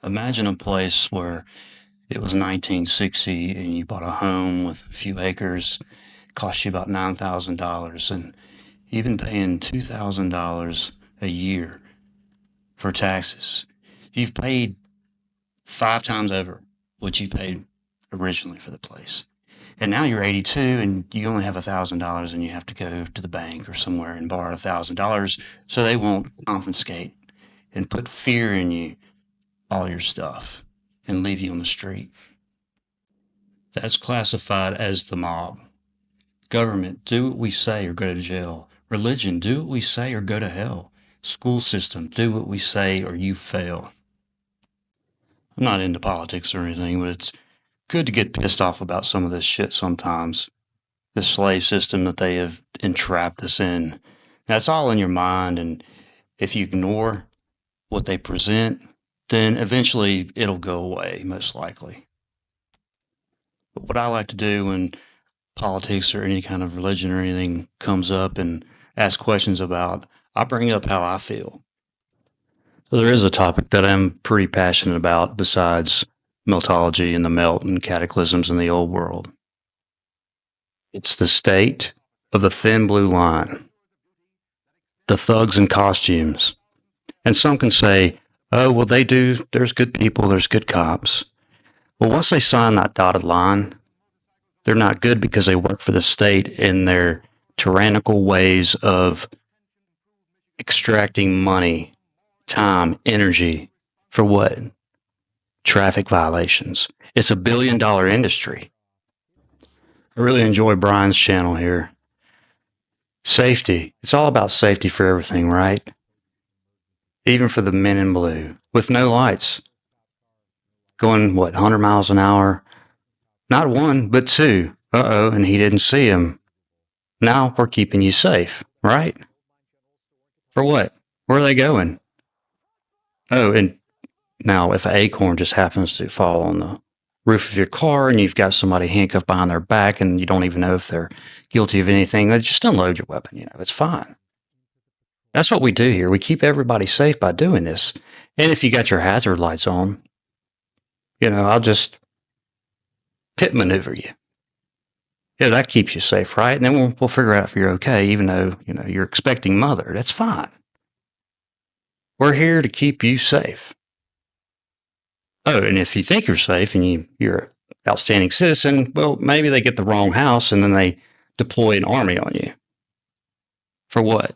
Imagine a place where it was 1960 and you bought a home with a few acres, cost you about $9,000, and you've been paying $2,000 a year for taxes. You've paid 5 times over what you paid originally for the place. And now you're 82 and you only have $1,000 and you have to go to the bank or somewhere and borrow $1,000 so they won't confiscate and put fear in you, all your stuff, and leave you on the street. That's classified as the mob. Government, do what we say or go to jail. Religion, do what we say or go to hell. School system, do what we say or you fail. I'm not into politics or anything, but it's good to get pissed off about some of this shit sometimes. This slave system that they have entrapped us in. That's all in your mind, and if you ignore what they present, then eventually it'll go away, most likely. But what I like to do when politics or any kind of religion or anything comes up and ask questions about, I bring up how I feel. So there is a topic that I'm pretty passionate about besides meltology and the melt and cataclysms in the old world. It's the state of the thin blue line, the thugs in costumes. And some can say, oh, well, there's good people, there's good cops. Well, once they sign that dotted line, they're not good because they work for the state in their tyrannical ways of extracting money, time, energy for what? Traffic violations. It's $1 billion industry. I really enjoy Brian's channel here. Safety. It's all about safety for everything, right? Even for the men in blue with no lights. Going, 100 miles an hour? Not one, but two. Uh-oh, and he didn't see him. Now we're keeping you safe, right? For what? Where are they going? Oh, and now if an acorn just happens to fall on the roof of your car and you've got somebody handcuffed behind their back and you don't even know if they're guilty of anything, just unload your weapon. It's fine. That's what we do here. We keep everybody safe by doing this. And if you got your hazard lights on, I'll just pit maneuver you. Yeah, that keeps you safe, right? And then we'll figure out if you're okay, even though, you're expecting mother. That's fine. We're here to keep you safe. Oh, and if you think you're safe and you're an outstanding citizen, well, maybe they get the wrong house and then they deploy an army on you. For what?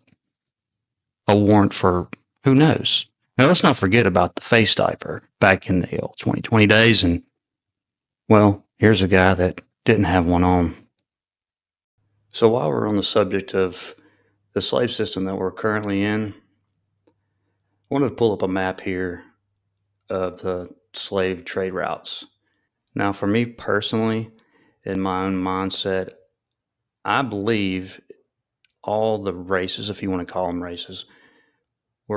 A warrant for who knows? Now, let's not forget about the face diaper back in the old 2020 days. And, well, here's a guy that didn't have one on. So while we're on the subject of the slave system that we're currently in, I wanted to pull up a map here of the slave trade routes. Now, for me personally, in my own mindset, I believe all the races, if you want to call them races,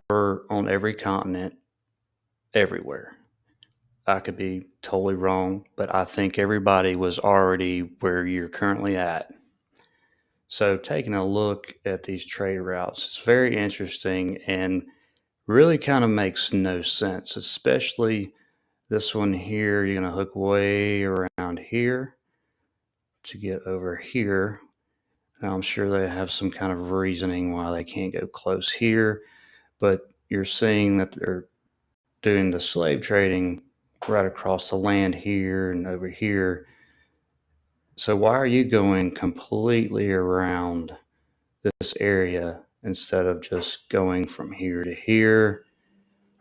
were on every continent, everywhere. I could be totally wrong, but I think everybody was already where you're currently at. So, taking a look at these trade routes, it's very interesting and really kind of makes no sense, especially this one here. You're going to hook way around here to get over here. Now, I'm sure they have some kind of reasoning why they can't go close here, but you're seeing that they're doing the slave trading right across the land here and over here. So why are you going completely around this area instead of just going from here to here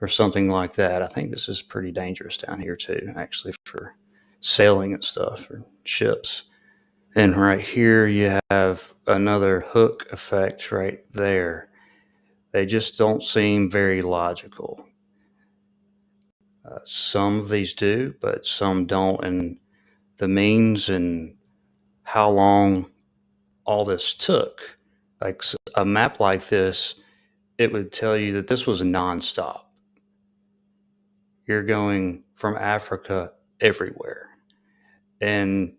or something like that? I think this is pretty dangerous down here too, actually, for sailing and stuff or ships. And right here you have another hook effect right there. They just don't seem very logical. Some of these do, but some don't. And the means and how long all this took, like a map like this, it would tell you that this was nonstop. You're going from Africa everywhere. And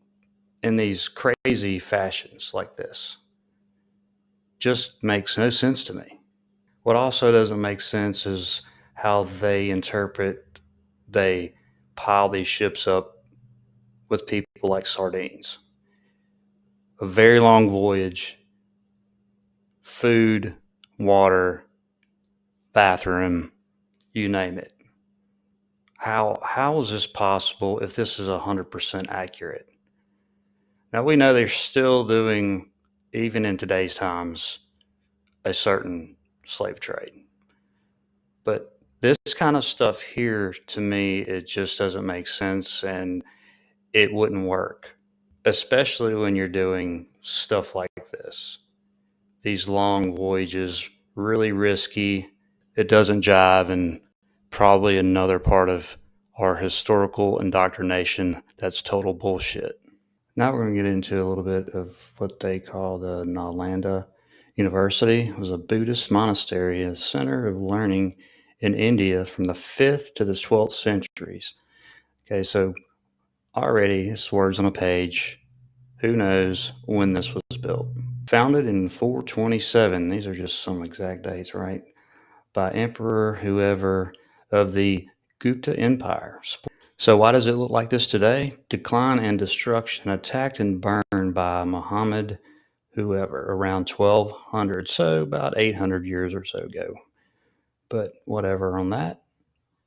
in these crazy fashions like this, just makes no sense to me. What also doesn't make sense is how they interpret they pile these ships up with people like sardines. A very long voyage, food, water, bathroom, you name it. How is this possible if this is 100% accurate? Now we know they're still doing, even in today's times, a certain slave trade. But this kind of stuff here, to me, it just doesn't make sense and it wouldn't work, especially when you're doing stuff like this. These long voyages, really risky. It doesn't jive, and probably another part of our historical indoctrination that's total bullshit. Now we're going to get into a little bit of what they call the Nalanda University. It was a Buddhist monastery, a center of learning in India from the 5th to the 12th centuries. Okay, so already it's words on a page. Who knows when this was built? Founded in 427, these are just some exact dates, right? By Emperor whoever of the Gupta Empire. So why does it look like this today? Decline and destruction, attacked and burned by Muhammad whoever around 1200, so about 800 years or so ago. But whatever on that.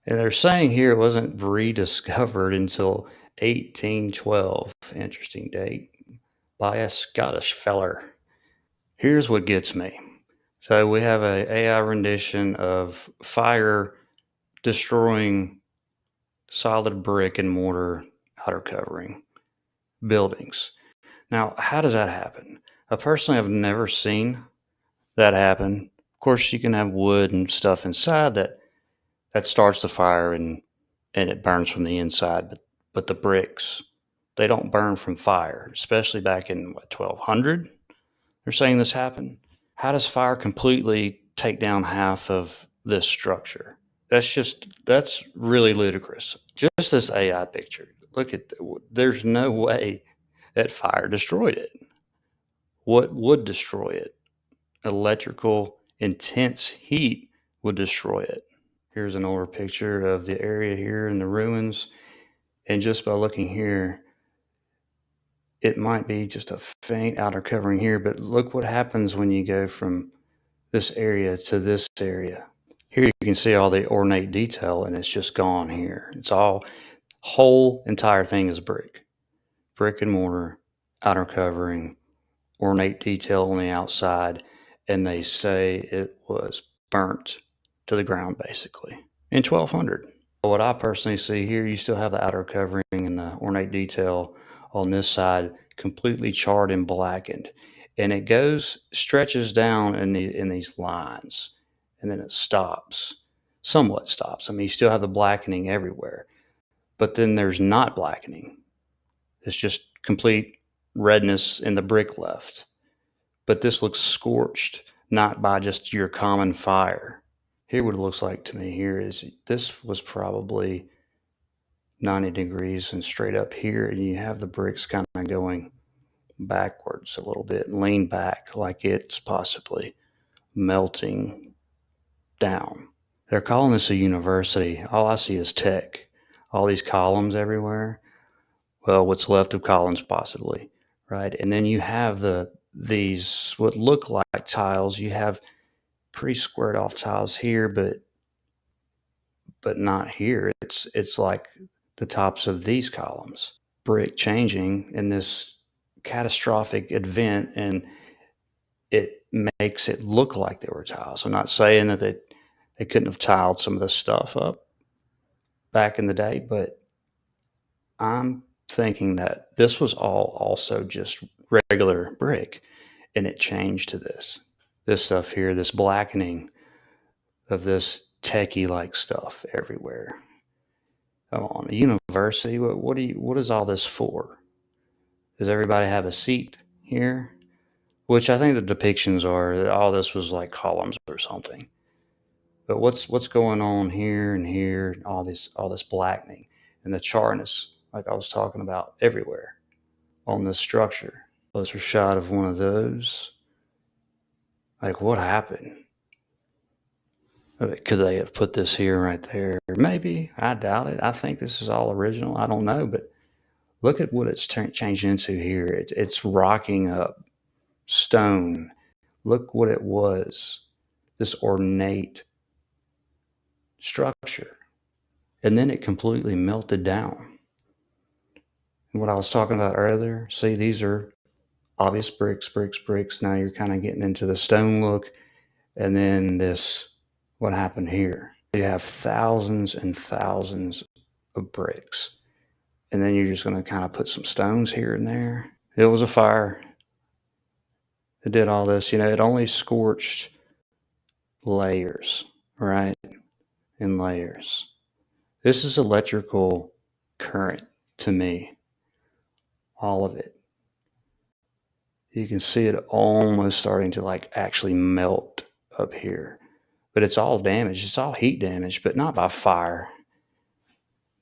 And they're saying here it wasn't rediscovered until 1812. Interesting date. By a Scottish feller. Here's what gets me. So we have a AI rendition of fire destroying solid brick and mortar outer covering buildings. Now, how does that happen? I personally have never seen that happen. Of course, you can have wood and stuff inside that starts the fire and it burns from the inside, but the bricks, they don't burn from fire, especially back in what, 1200. They're saying this happened. How does fire completely take down half of this structure? That's really ludicrous. Just this AI picture. Look at there's no way that fire destroyed it. What would destroy it? Electrical intense heat would destroy it. Here's an older picture of the area here in the ruins, and just by looking here, it might be just a faint outer covering here, but look what happens when you go from this area to this area. Here you can see all the ornate detail and it's just gone here. It's all, whole entire thing is brick and mortar, outer covering, ornate detail on the outside, and they say it was burnt to the ground basically in 1200. What I personally see here, you still have the outer covering and the ornate detail on this side completely charred and blackened. And it goes, stretches down in these lines, and then it stops, somewhat stops. I mean, you still have the blackening everywhere, but then there's not blackening. It's just complete redness in the brick left. But this looks scorched, not by just your common fire. Here, what it looks like to me here is this was probably 90 degrees and straight up here, and you have the bricks kind of going backwards a little bit and lean back like it's possibly melting down. They're calling this a university. All I see is tech. All these columns everywhere. Well, what's left of columns possibly, right? And then you have these what look like tiles. You have pretty squared off tiles here, but not here. It's like the tops of these columns. Brick changing in this catastrophic event, and it makes it look like they were tiles. I'm not saying that they couldn't have tiled some of this stuff up back in the day, but I'm thinking that this was all also just regular brick and it changed to this stuff here, this blackening of this techie like stuff everywhere. Come on, a university. What is all this for? Does everybody have a seat here? Which I think the depictions are that all this was like columns or something. But what's going on here and here, and all this blackening and the charness, like I was talking about, everywhere on this structure. Closer shot of one of those. Like what happened? Could they have put this here right there? Maybe. I doubt it. I think this is all original. I don't know, but look at what it's changed into here. It's rocking up stone. Look what it was. This ornate structure. And then it completely melted down. What I was talking about earlier, see, these are obvious bricks, bricks, bricks. Now you're kind of getting into the stone look. And then this, what happened here? You have thousands and thousands of bricks. And then you're just going to kind of put some stones here and there. It was a fire. It did all this. It only scorched layers, right? In layers. This is electrical current to me. All of it. You can see it almost starting to like actually melt up here. But it's all damaged. It's all heat damage, but not by fire.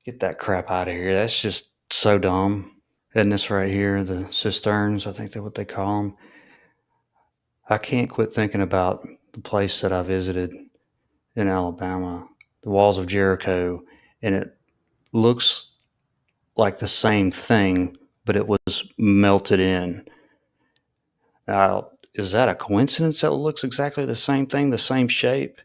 Get that crap out of here. That's just so dumb. And this right here, the cisterns, I think that's what they call them. I can't quit thinking about the place that I visited in Alabama, the walls of Jericho, and it looks like the same thing, but it was melted in. Now, is that a coincidence that it looks exactly the same thing, the same shape?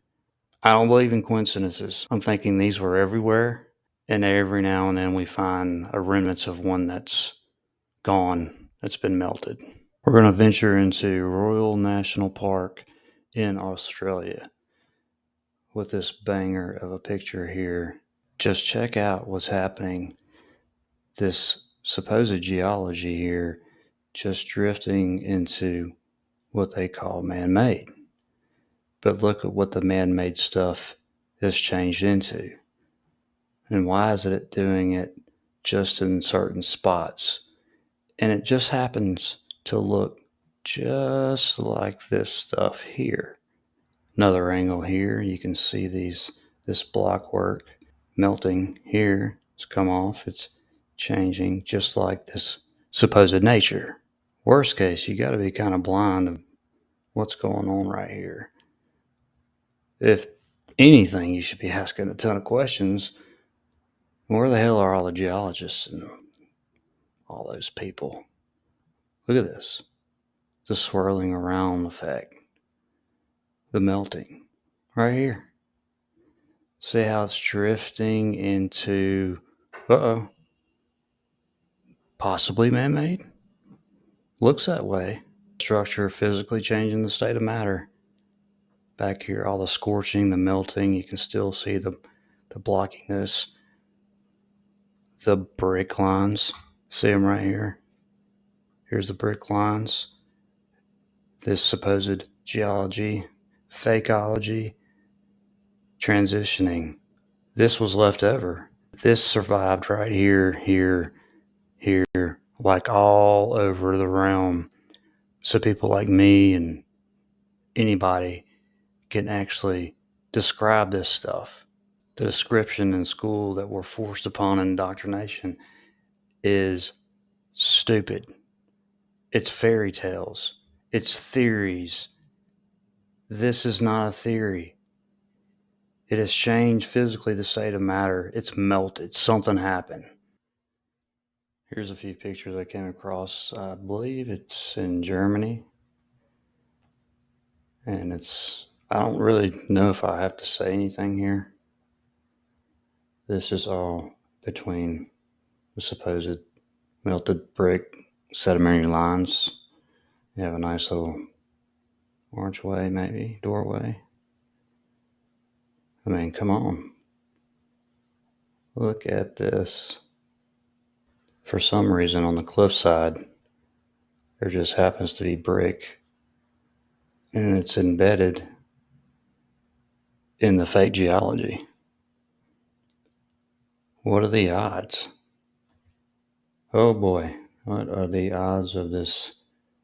I don't believe in coincidences. I'm thinking these were everywhere, and every now and then we find a remnants of one that's gone, that's been melted. We're going to venture into Royal National Park in Australia with this banger of a picture here. Just check out what's happening. This supposed geology here just drifting into what they call man-made. But look at what the man-made stuff has changed into. And why is it doing it just in certain spots? And it just happens to look just like this stuff here. Another angle here, you can see this block work melting here. It's come off, it's changing just like this supposed nature. Worst case, you got to be kind of blind of what's going on right here. If anything, you should be asking a ton of questions. Where the hell are all the geologists and all those people? Look at this. The swirling around effect. The melting. Right here. See how it's drifting into, possibly man-made? Looks that way. Structure physically changing the state of matter. Back here, all the scorching, the melting, you can still see the blockiness. The brick lines. See them right here? Here's the brick lines. This supposed geology, fakeology, transitioning. This was left over. This survived right here, here, here, like all over the realm. So people like me and anybody can actually describe this stuff. The description in school that we're forced upon indoctrination is stupid. It's fairy tales. It's theories. This is not a theory. It has changed physically the state of matter. It's melted. Something happened. Here's a few pictures I came across. I believe it's in Germany. And I don't really know if I have to say anything here. This is all between the supposed melted brick sedimentary lines. You have a nice little archway, maybe, doorway. I mean, come on. Look at this. For some reason, on the cliffside, there just happens to be brick, and it's embedded in the fake geology. What are the odds? Oh boy, what are the odds of this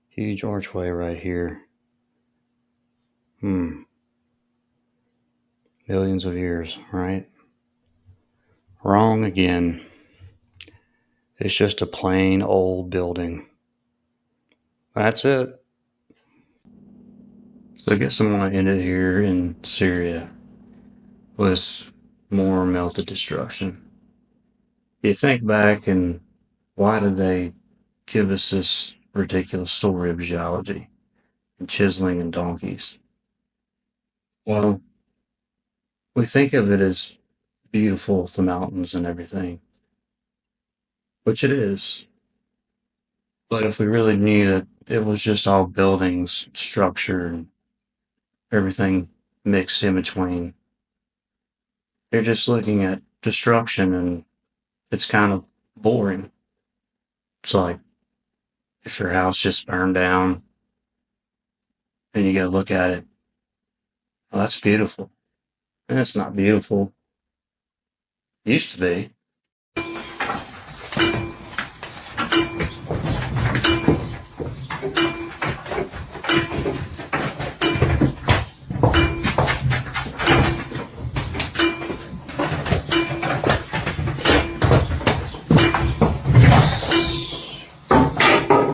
huge archway right here? Millions of years, right? Wrong again. It's just a plain old building. That's it. So I guess I'm going to end it here in Syria. with more melted destruction. You think back and why did they give us this ridiculous story of geology and chiseling and donkeys? Well, we think of it as beautiful, the mountains and everything, which it is. But if we really knew that it was just all buildings, structure, and everything mixed in between, you're just looking at destruction and it's kind of boring. It's like if your house just burned down and you go look at it, well, that's beautiful. And it's not beautiful. It used to be.